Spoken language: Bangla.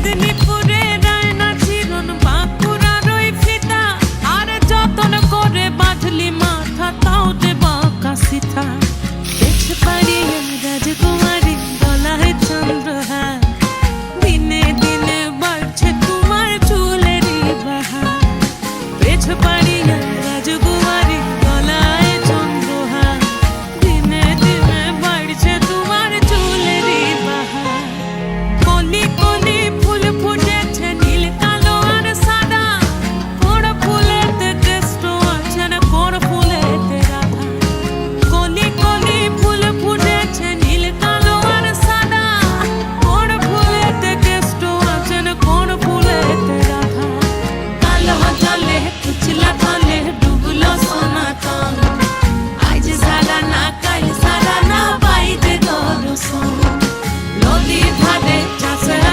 মেদিনীপুরে রায়না চিরন বাঁকুড়ার ওই ফিতা আর যতন করে বাঁধলি মাথা তাও দেবা কাশিথা